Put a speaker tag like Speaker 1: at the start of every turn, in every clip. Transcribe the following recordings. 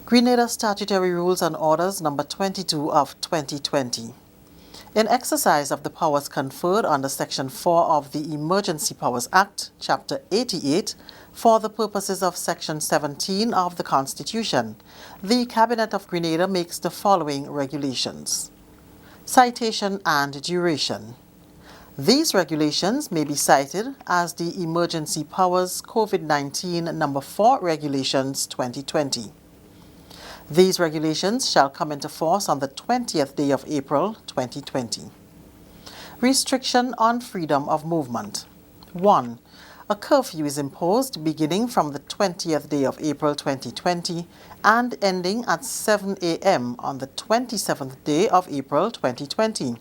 Speaker 1: Grenada Statutory Rules and Orders number 22 of 2020. In exercise of the powers conferred under Section 4 of the Emergency Powers Act, Chapter 88, for the purposes of Section 17 of the Constitution, the Cabinet of Grenada makes the following regulations. Citation and duration. These regulations may be cited as the Emergency Powers COVID-19 Number 4 Regulations 2020. These regulations shall come into force on the 20th day of April 2020. Restriction on freedom of movement. 1. A curfew is imposed beginning from the 20th day of April 2020 and ending at 7 a.m. on the 27th day of April 2020.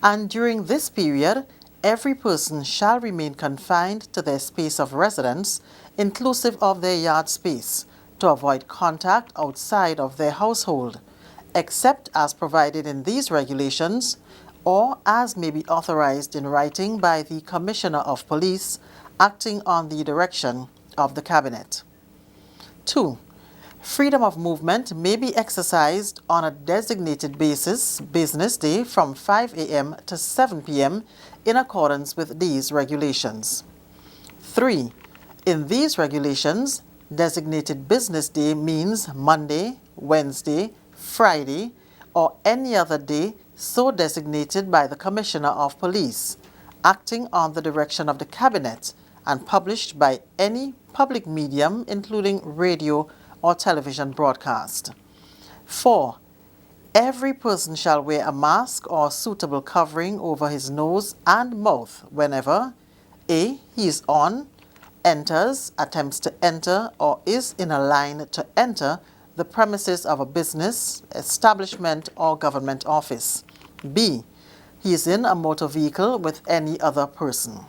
Speaker 1: And during this period, every person shall remain confined to their space of residence, inclusive of their yard space, to avoid contact outside of their household, except as provided in these regulations or as may be authorized in writing by the Commissioner of Police acting on the direction of the Cabinet. 2. Freedom of movement may be exercised on a designated business day from 5 a.m. to 7 p.m. in accordance with these regulations. 3. In these regulations, designated business day means Monday, Wednesday, Friday, or any other day so designated by the Commissioner of Police, acting on the direction of the Cabinet and published by any public medium, including radio or television broadcast. 4. Every person shall wear a mask or suitable covering over his nose and mouth whenever a. He is on, enters, attempts to enter, or is in a line to enter the premises of a business, establishment, or government office. B. He is in a motor vehicle with any other person.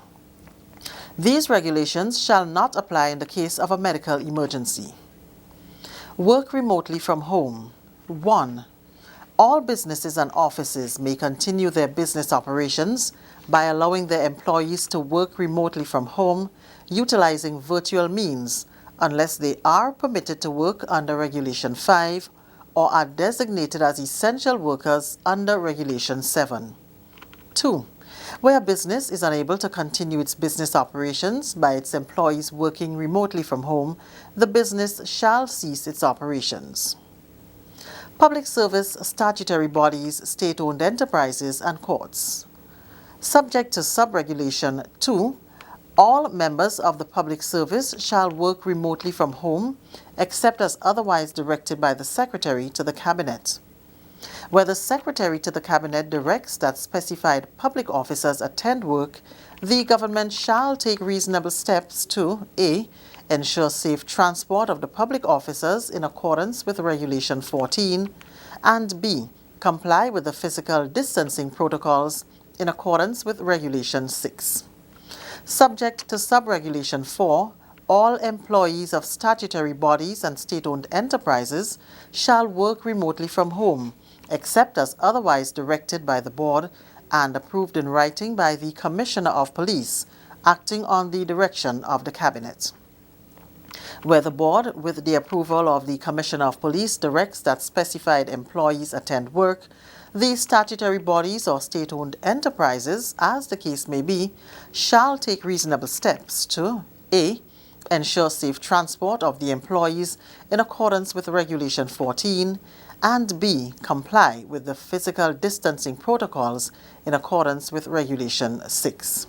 Speaker 1: These regulations shall not apply in the case of a medical emergency. Work remotely from home. 1. All businesses and offices may continue their business operations by allowing their employees to work remotely from home utilizing virtual means unless they are permitted to work under Regulation 5 or are designated as essential workers under Regulation 7. 2. Where a business is unable to continue its business operations by its employees working remotely from home, the business shall cease its operations. Public service statutory bodies, state-owned enterprises, and courts. Subject to Sub-Regulation 2, all members of the public service shall work remotely from home, except as otherwise directed by the Secretary to the Cabinet. Where the Secretary to the Cabinet directs that specified public officers attend work, the government shall take reasonable steps to a. Ensure safe transport of the public officers in accordance with Regulation 14, and b. Comply with the physical distancing protocols in accordance with Regulation 6. Subject to Sub-Regulation 4, all employees of statutory bodies and state-owned enterprises shall work remotely from home, except as otherwise directed by the Board and approved in writing by the Commissioner of Police, acting on the direction of the Cabinet. Where the Board, with the approval of the Commissioner of Police, directs that specified employees attend work, the statutory bodies or state-owned enterprises, as the case may be, shall take reasonable steps to a. Ensure safe transport of the employees in accordance with Regulation 14, and b. Comply with the physical distancing protocols in accordance with Regulation 6.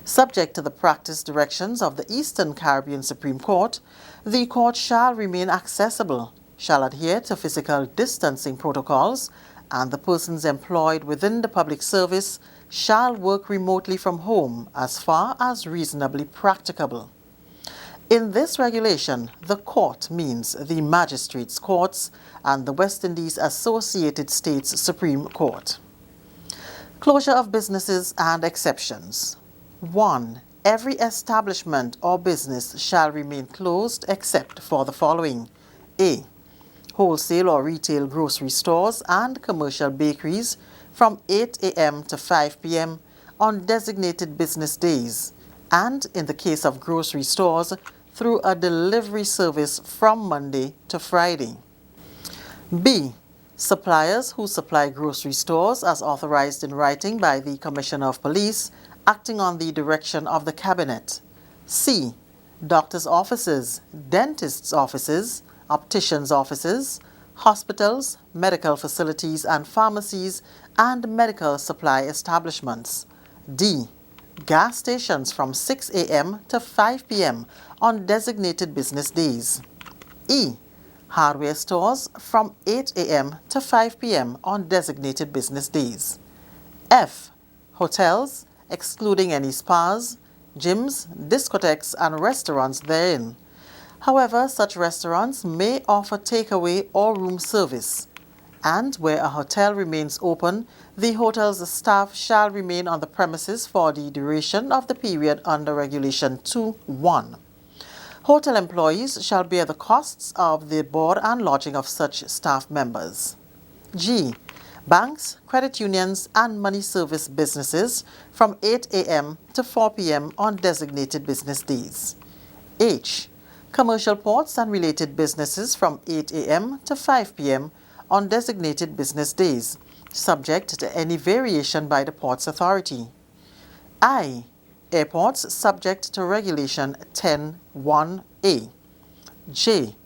Speaker 1: Subject to the practice directions of the Eastern Caribbean Supreme Court, the court shall remain accessible, shall adhere to physical distancing protocols, and the persons employed within the public service shall work remotely from home as far as reasonably practicable. In this regulation, the court means the magistrates' courts and the West Indies Associated States Supreme Court. Closure of businesses and exceptions. 1. Every establishment or business shall remain closed except for the following. A. Wholesale or retail grocery stores and commercial bakeries from 8 a.m. to 5 p.m. on designated business days, and in the case of grocery stores, through a delivery service from Monday to Friday. B. Suppliers who supply grocery stores as authorized in writing by the Commissioner of Police acting on the direction of the Cabinet. C. Doctors' offices, dentists' offices, opticians' offices, hospitals, medical facilities and pharmacies, and medical supply establishments. D. Gas stations from 6 a.m. to 5 p.m. on designated business days. E. Hardware stores from 8 a.m. to 5 p.m. on designated business days. F. Hotels, excluding any spas, gyms, discotheques, and restaurants therein. However, such restaurants may offer takeaway or room service, and where a hotel remains open, the hotel's staff shall remain on the premises for the duration of the period under Regulation 2(1). Hotel employees shall bear the costs of the board and lodging of such staff members. G. Banks, credit unions, and money service businesses from 8 a.m. to 4 p.m. on designated business days. H. Commercial ports and related businesses from 8 a.m. to 5 p.m. on designated business days, subject to any variation by the Ports Authority. I. Airports subject to Regulation 10(1)(a). J.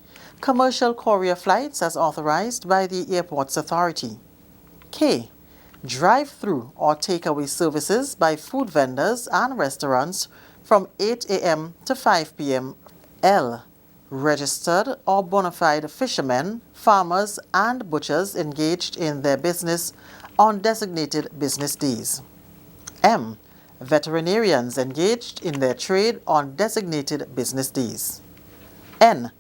Speaker 1: Commercial courier flights as authorized by the Airports Authority. K. Drive-through or takeaway services by food vendors and restaurants from 8 a.m. to 5 p.m. L. Registered or bona fide fishermen, farmers, and butchers engaged in their business on designated business days. M. Veterinarians engaged in their trade on designated business days. N.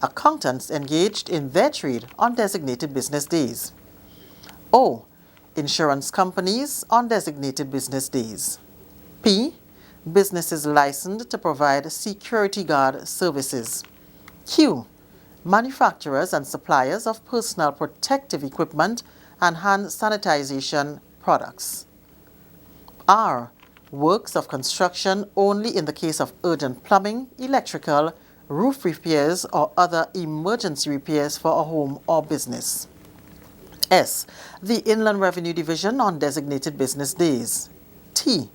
Speaker 1: Accountants engaged in their trade on designated business days. O. Insurance companies on designated business days. P. Businesses licensed to provide security guard services. Q. Manufacturers and suppliers of personal protective equipment and hand sanitization products. R. Works of construction only in the case of urgent plumbing, electrical, roof repairs, or other emergency repairs for a home or business. S. The Inland Revenue Division on designated business days. T.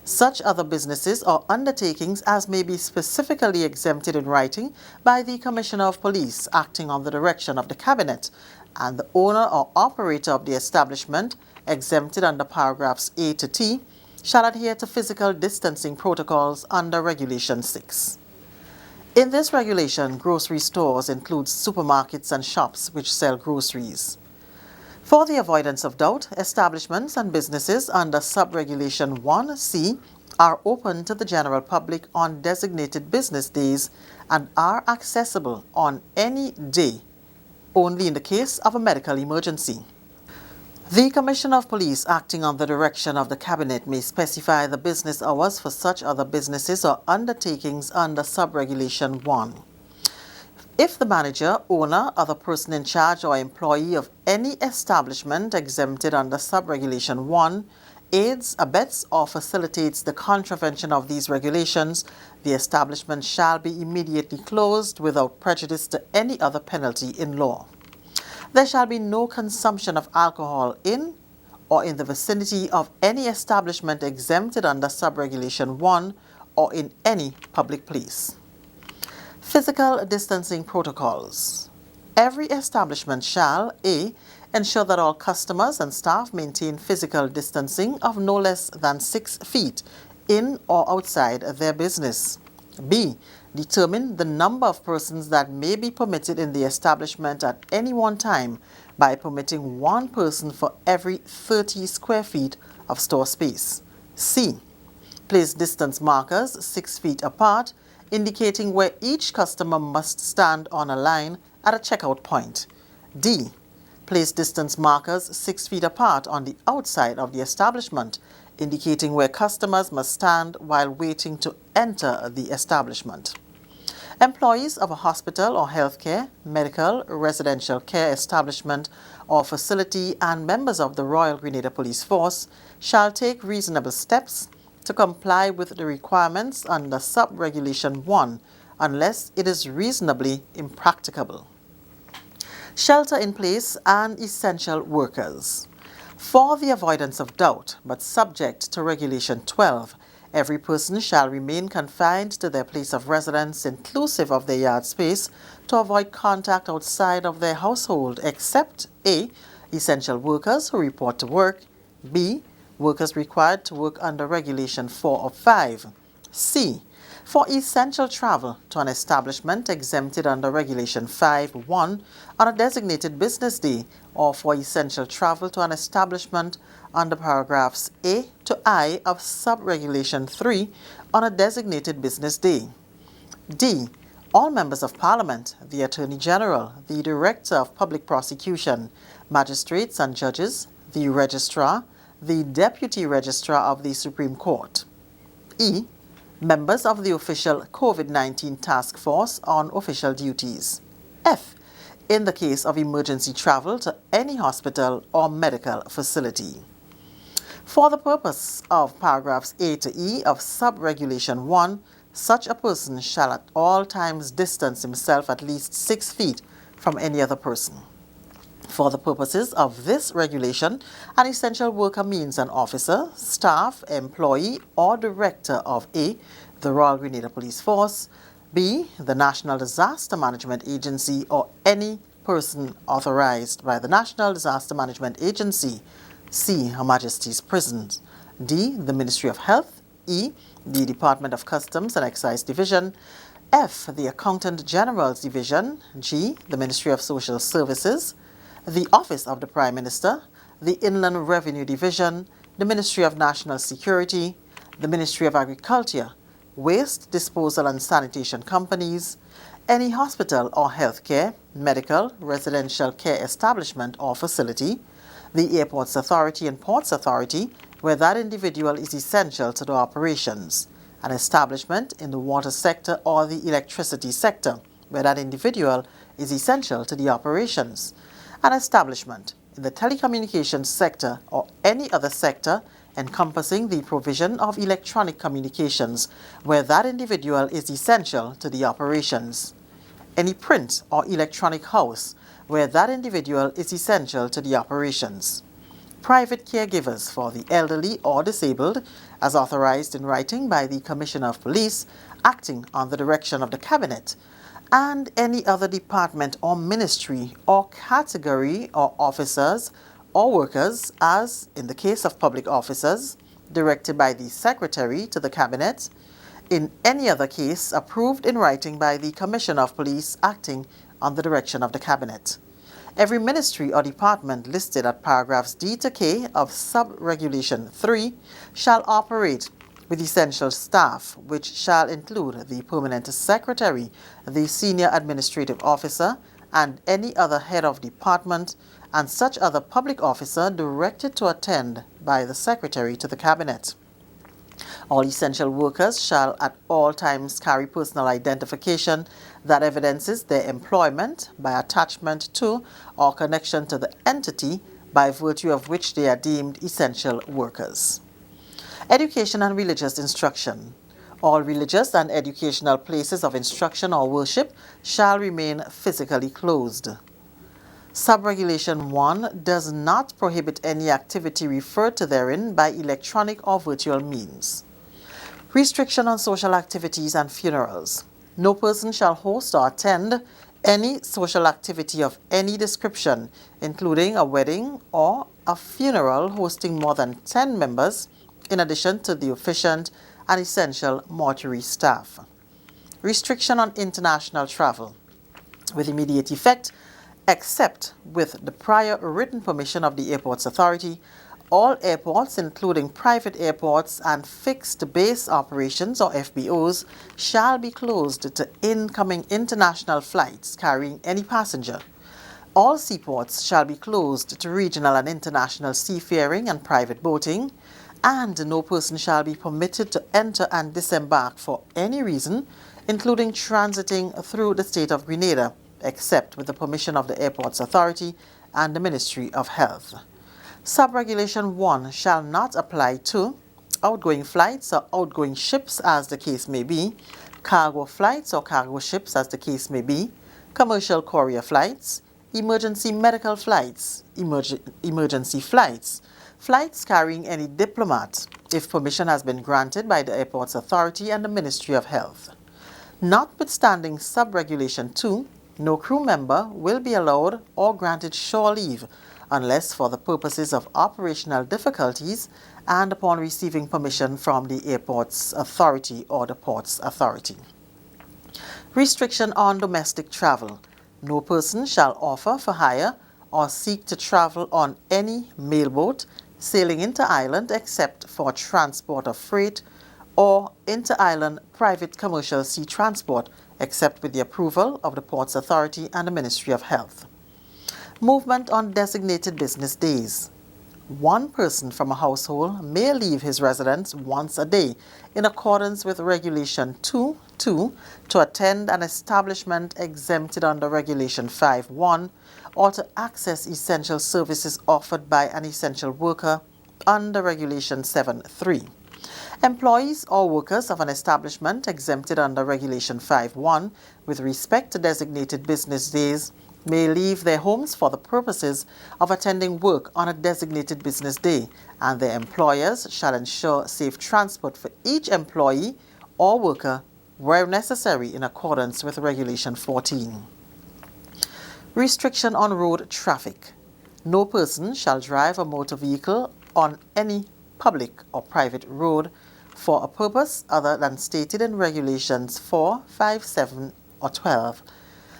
Speaker 1: Such other businesses or undertakings as may be specifically exempted in writing by the Commissioner of Police acting on the direction of the Cabinet, and the owner or operator of the establishment, exempted under paragraphs A to T, shall adhere to physical distancing protocols under Regulation 6. In this regulation, grocery stores include supermarkets and shops which sell groceries. For the avoidance of doubt, establishments and businesses under Sub-Regulation 1(c) are open to the general public on designated business days and are accessible on any day, only in the case of a medical emergency. The Commissioner of Police acting on the direction of the Cabinet may specify the business hours for such other businesses or undertakings under Sub-Regulation 1. If the manager, owner, other person in charge or employee of any establishment exempted under Sub-Regulation 1 aids, abets, or facilitates the contravention of these regulations, the establishment shall be immediately closed without prejudice to any other penalty in law. There shall be no consumption of alcohol in or in the vicinity of any establishment exempted under Sub-Regulation 1 or in any public place. Physical distancing protocols. Every establishment shall A. Ensure that all customers and staff maintain physical distancing of no less than 6 feet in or outside their business. B. Determine the number of persons that may be permitted in the establishment at any one time by permitting one person for every 30 square feet of store space. C. Place distance markers 6 feet apart, indicating where each customer must stand on a line at a checkout point. D. Place distance markers 6 feet apart on the outside of the establishment, indicating where customers must stand while waiting to enter the establishment. Employees of a hospital or healthcare, medical, residential care establishment or facility and members of the Royal Grenada Police Force shall take reasonable steps to comply with the requirements under Sub-Regulation 1 unless it is reasonably impracticable. Shelter-in-place and essential workers. For the avoidance of doubt, but subject to Regulation 12, every person shall remain confined to their place of residence, inclusive of their yard space, to avoid contact outside of their household, except A. Essential workers who report to work, B. Workers required to work under Regulation 4 or 5, C. For essential travel to an establishment exempted under Regulation 5(1) on a designated business day, or for essential travel to an establishment under paragraphs A to I of Sub-Regulation 3 on a designated business day. D. All members of Parliament, the Attorney General, the Director of Public Prosecution, magistrates and judges, the Registrar, the Deputy Registrar of the Supreme Court. E. Members of the official COVID-19 task force on official duties. F. In the case of emergency travel to any hospital or medical facility. For the purpose of paragraphs A to E of Sub-Regulation 1, such a person shall at all times distance himself at least 6 feet from any other person. For the purposes of this regulation, an essential worker means an officer, staff, employee, or director of A. the Royal Grenada Police Force, B. the National Disaster Management Agency, or any person authorized by the National Disaster Management Agency, C. Her Majesty's Prisons, D. the Ministry of Health, E. the Department of Customs and Excise Division, F. the Accountant General's Division, G. the Ministry of Social Services, the Office of the Prime Minister, the Inland Revenue Division, the Ministry of National Security, the Ministry of Agriculture, Waste Disposal and Sanitation Companies, any hospital or healthcare, medical, residential care establishment or facility, the Airports Authority and Ports Authority, where that individual is essential to the operations, an establishment in the water sector or the electricity sector, where that individual is essential to the operations, an establishment in the telecommunications sector or any other sector encompassing the provision of electronic communications, where that individual is essential to the operations, any print or electronic house, where that individual is essential to the operations, private caregivers for the elderly or disabled, as authorized in writing by the Commissioner of Police, acting on the direction of the Cabinet, and any other department or ministry or category or officers or workers, as in the case of public officers, directed by the Secretary to the Cabinet, in any other case approved in writing by the Commissioner of Police acting on the direction of the Cabinet. Every ministry or department listed at paragraphs D to K of Sub-Regulation 3 shall operate with essential staff, which shall include the Permanent Secretary, the Senior Administrative Officer, and any other head of department, and such other public officer directed to attend by the Secretary to the Cabinet. All essential workers shall at all times carry personal identification that evidences their employment by attachment to or connection to the entity by virtue of which they are deemed essential workers. Education and religious instruction. All religious and educational places of instruction or worship shall remain physically closed. Sub-Regulation 1 does not prohibit any activity referred to therein by electronic or virtual means. Restriction on social activities and funerals. No person shall host or attend any social activity of any description, including a wedding or a funeral hosting more than 10 members, in addition to the officiant and essential mortuary staff. Restriction on international travel. With immediate effect, except with the prior written permission of the Airports Authority, all airports, including private airports and fixed base operations or FBOs, shall be closed to incoming international flights carrying any passenger. All seaports shall be closed to regional and international seafaring and private boating, and no person shall be permitted to enter and disembark for any reason, including transiting through the state of Grenada, except with the permission of the Airports Authority and the Ministry of Health. Sub-Regulation 1 shall not apply to outgoing flights or outgoing ships as the case may be, cargo flights or cargo ships as the case may be, commercial courier flights, emergency medical flights, emergency flights, flights carrying any diplomat, if permission has been granted by the Airports Authority and the Ministry of Health. Notwithstanding Sub-Regulation 2, no crew member will be allowed or granted shore leave unless for the purposes of operational difficulties and upon receiving permission from the Airports Authority or the Ports Authority. Restriction on domestic travel. No person shall offer for hire or seek to travel on any mailboat sailing inter-island except for transport of freight or inter-island private commercial sea transport except with the approval of the Ports Authority and the Ministry of Health. Movement on designated business days. One person from a household may leave his residence once a day in accordance with Regulation 2.2 to attend an establishment exempted under Regulation 5.1 or to access essential services offered by an essential worker under Regulation 7.3. Employees or workers of an establishment exempted under Regulation 5.1 with respect to designated business days may leave their homes for the purposes of attending work on a designated business day, and their employers shall ensure safe transport for each employee or worker where necessary in accordance with Regulation 14. Restriction on road traffic. No person shall drive a motor vehicle on any public or private road for a purpose other than stated in Regulations 4, 5, 7, or 12.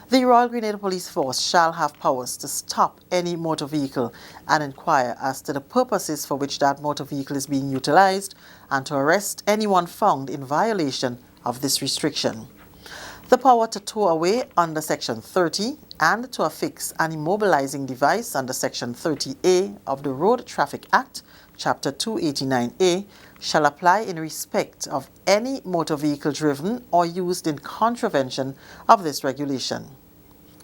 Speaker 1: The Royal Grenada Police Force shall have powers to stop any motor vehicle and inquire as to the purposes for which that motor vehicle is being utilized and to arrest anyone found in violation of this restriction. The power to tow away under Section 30 and to affix an immobilizing device under Section 30A of the Road Traffic Act, Chapter 289A, shall apply in respect of any motor vehicle driven or used in contravention of this regulation.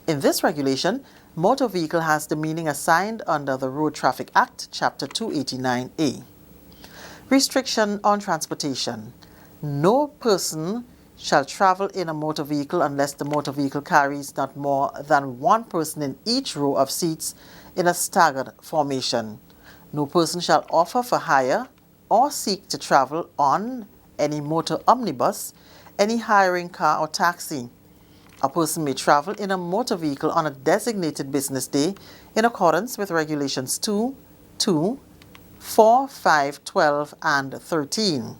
Speaker 1: In this regulation, motor vehicle has the meaning assigned under the Road Traffic Act, Chapter 289A. Restriction on transportation. No person shall travel in a motor vehicle unless the motor vehicle carries not more than one person in each row of seats in a staggered formation. No person shall offer for hire or seek to travel on any motor omnibus, any hiring car or taxi. A person may travel in a motor vehicle on a designated business day in accordance with Regulations 2, 2, 4, 5, 12, and 13.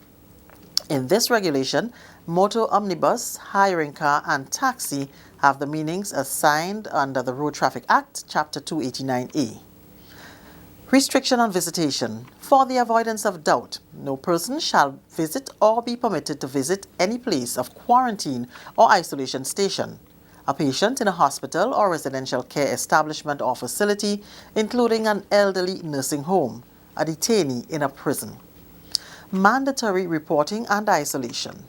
Speaker 1: In this regulation, motor omnibus, hiring car, and taxi have the meanings assigned under the Road Traffic Act, Chapter 289A. Restriction on visitation. For the avoidance of doubt, no person shall visit or be permitted to visit any place of quarantine or isolation station, a patient in a hospital or residential care establishment or facility, including an elderly nursing home, a detainee in a prison. Mandatory reporting and isolation.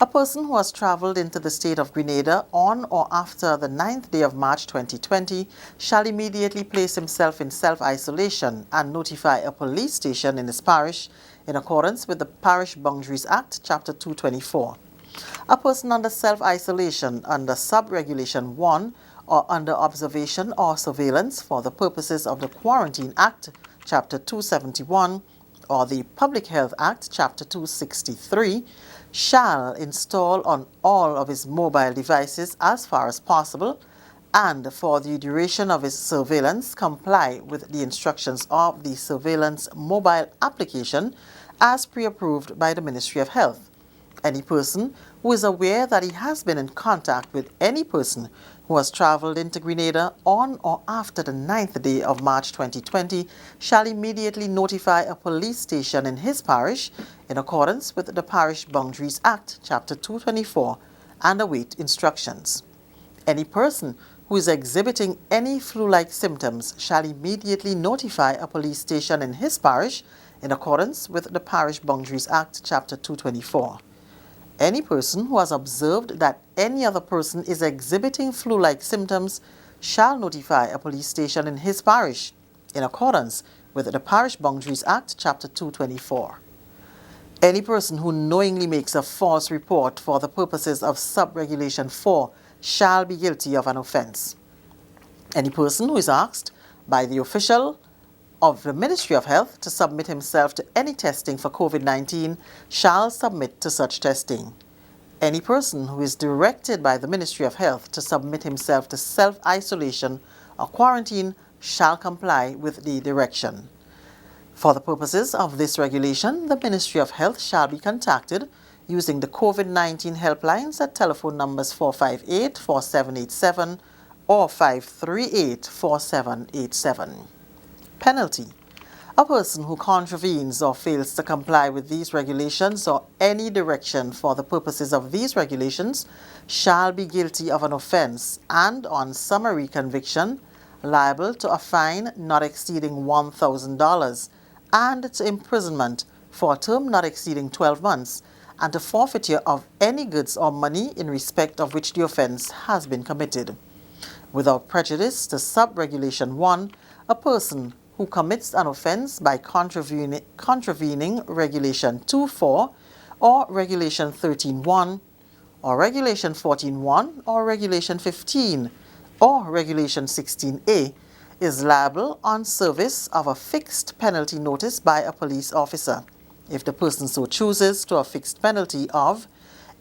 Speaker 1: A person who has traveled into the state of Grenada on or after the 9th day of March 2020 shall immediately place himself in self-isolation and notify a police station in his parish in accordance with the Parish Boundaries Act, Chapter 224. A person under self-isolation under Sub-Regulation 1 or under observation or surveillance for the purposes of the Quarantine Act, Chapter 271, or the Public Health Act, Chapter 263, shall install on all of his mobile devices as far as possible and for the duration of his surveillance comply with the instructions of the surveillance mobile application as pre-approved by the Ministry of Health. Any person who is aware that he has been in contact with any person who has traveled into Grenada on or after the 9th day of March 2020 shall immediately notify a police station in his parish in accordance with the Parish Boundaries Act, Chapter 224, and await instructions. Any person who is exhibiting any flu-like symptoms shall immediately notify a police station in his parish in accordance with the Parish Boundaries Act, Chapter 224. Any person who has observed that any other person is exhibiting flu-like symptoms shall notify a police station in his parish in accordance with the Parish Boundaries Act, Chapter 224. Any person who knowingly makes a false report for the purposes of Sub-Regulation 4 shall be guilty of an offense. Any person who is asked by the official of the Ministry of Health to submit himself to any testing for COVID-19 shall submit to such testing. Any person who is directed by the Ministry of Health to submit himself to self-isolation or quarantine shall comply with the direction. For the purposes of this regulation, the Ministry of Health shall be contacted using the COVID-19 helplines at telephone numbers 458-4787 or 538-4787. Penalty. A person who contravenes or fails to comply with these regulations or any direction for the purposes of these regulations shall be guilty of an offense and, on summary conviction, liable to a fine not exceeding $1,000 and to imprisonment for a term not exceeding 12 months and to forfeiture of any goods or money in respect of which the offense has been committed. Without prejudice to Sub-Regulation 1, a person who commits an offense by contravening Regulation 2.4 or Regulation 13.1 or Regulation 14.1 or Regulation 15 or Regulation 16A is liable on service of a fixed penalty notice by a police officer, if the person so chooses, to a fixed penalty of,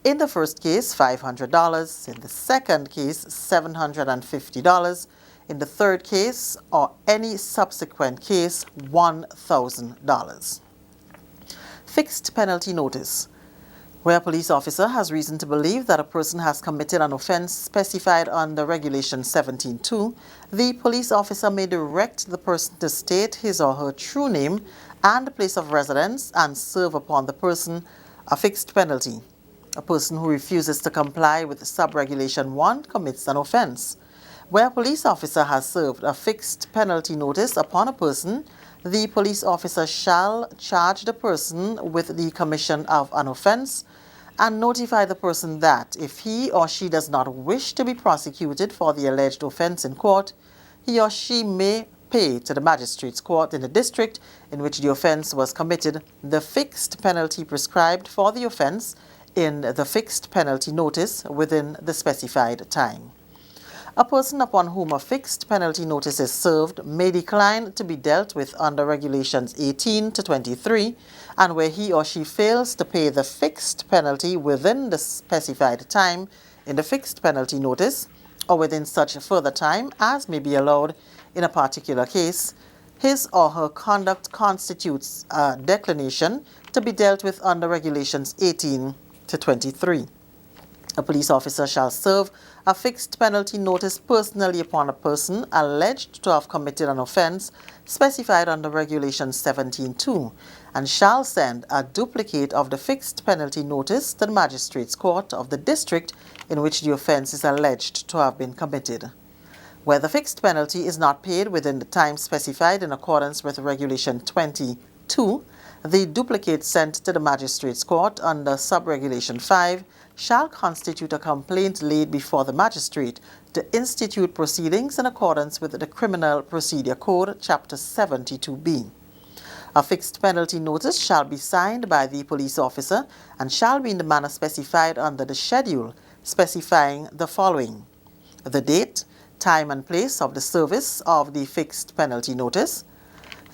Speaker 1: in the first case, $500, in the second case, $750, in the third case or any subsequent case, $1,000. Fixed penalty notice. Where a police officer has reason to believe that a person has committed an offense specified under Regulation 17.2, the police officer may direct the person to state his or her true name and place of residence and serve upon the person a fixed penalty. A person who refuses to comply with Sub-Regulation 1 commits an offense. Where a police officer has served a fixed penalty notice upon a person, the police officer shall charge the person with the commission of an offense and notify the person that, if he or she does not wish to be prosecuted for the alleged offense in court, he or she may pay to the magistrate's court in the district in which the offense was committed the fixed penalty prescribed for the offense in the fixed penalty notice within the specified time. A person upon whom a fixed penalty notice is served may decline to be dealt with under Regulations 18 to 23, and where he or she fails to pay the fixed penalty within the specified time in the fixed penalty notice, or within such further time as may be allowed in a particular case, his or her conduct constitutes a declination to be dealt with under Regulations 18 to 23. A police officer shall serve a fixed penalty notice personally upon a person alleged to have committed an offense specified under Regulation 17.2 and shall send a duplicate of the fixed penalty notice to the magistrate's court of the district in which the offense is alleged to have been committed. Where the fixed penalty is not paid within the time specified in accordance with Regulation 22, the duplicate sent to the magistrate's court under Sub-Regulation 5 shall constitute a complaint laid before the magistrate to institute proceedings in accordance with the Criminal Procedure Code, Chapter 72B. A fixed penalty notice shall be signed by the police officer and shall be in the manner specified under the schedule, specifying the following: the date, time and place of the service of the fixed penalty notice,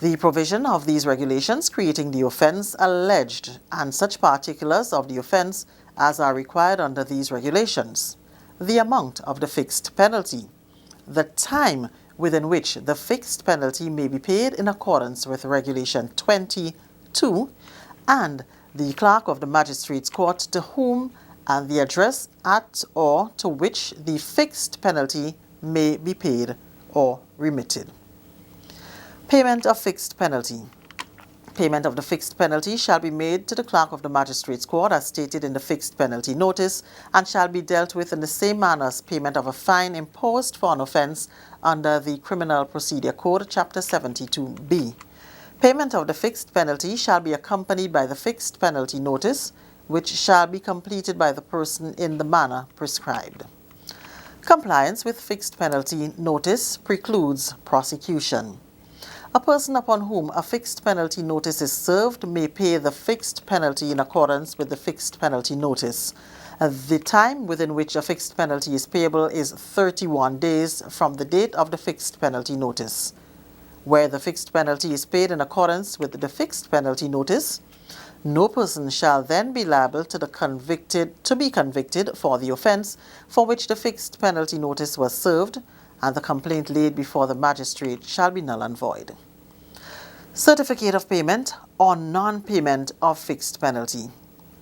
Speaker 1: the provision of these regulations creating the offense alleged, and such particulars of the offense as are required under these regulations, the amount of the fixed penalty, the time within which the fixed penalty may be paid in accordance with Regulation 22, and the clerk of the magistrate's court to whom and the address at or to which the fixed penalty may be paid or remitted. Payment of fixed penalty. Payment of the fixed penalty shall be made to the clerk of the magistrate's court as stated in the fixed penalty notice and shall be dealt with in the same manner as payment of a fine imposed for an offense under the Criminal Procedure Code, Chapter 72B. Payment of the fixed penalty shall be accompanied by the fixed penalty notice, which shall be completed by the person in the manner prescribed. Compliance with fixed penalty notice precludes prosecution. A person upon whom a fixed penalty notice is served may pay the fixed penalty in accordance with the fixed penalty notice. The time within which a fixed penalty is payable is 31 days from the date of the fixed penalty notice. Where the fixed penalty is paid in accordance with the fixed penalty notice, no person shall then be liable to be convicted for the offence for which the fixed penalty notice was served, and the complaint laid before the magistrate shall be null and void. Certificate of payment or non-payment of fixed penalty.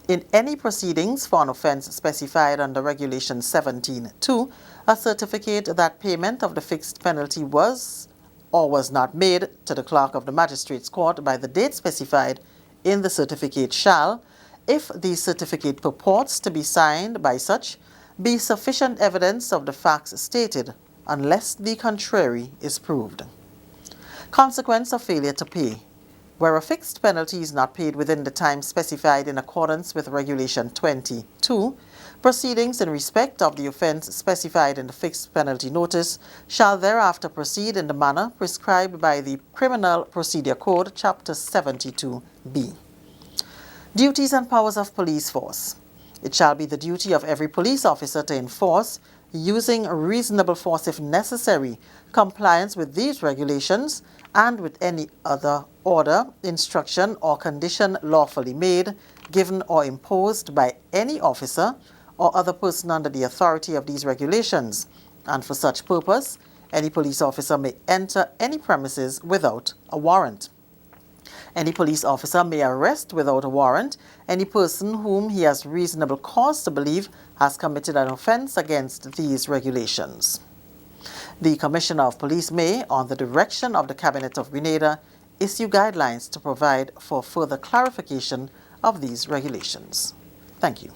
Speaker 1: In any proceedings for an offence specified under Regulation 17(2), a certificate that payment of the fixed penalty was or was not made to the clerk of the magistrate's court by the date specified in the certificate shall, if the certificate purports to be signed by such, be sufficient evidence of the facts stated, unless the contrary is proved. Consequence of failure to pay. Where a fixed penalty is not paid within the time specified in accordance with Regulation 20(2), proceedings in respect of the offence specified in the fixed penalty notice shall thereafter proceed in the manner prescribed by the Criminal Procedure Code, Chapter 72B. Duties and powers of police force. It shall be the duty of every police officer to enforce, using reasonable force if necessary, compliance with these regulations and with any other order, instruction, or condition lawfully made, given, or imposed by any officer or other person under the authority of these regulations, and for such purpose, any police officer may enter any premises without a warrant. Any police officer may arrest without a warrant any person whom he has reasonable cause to believe has committed an offence against these regulations. The Commissioner of Police may, on the direction of the Cabinet of Grenada, issue guidelines to provide for further clarification of these regulations. Thank you.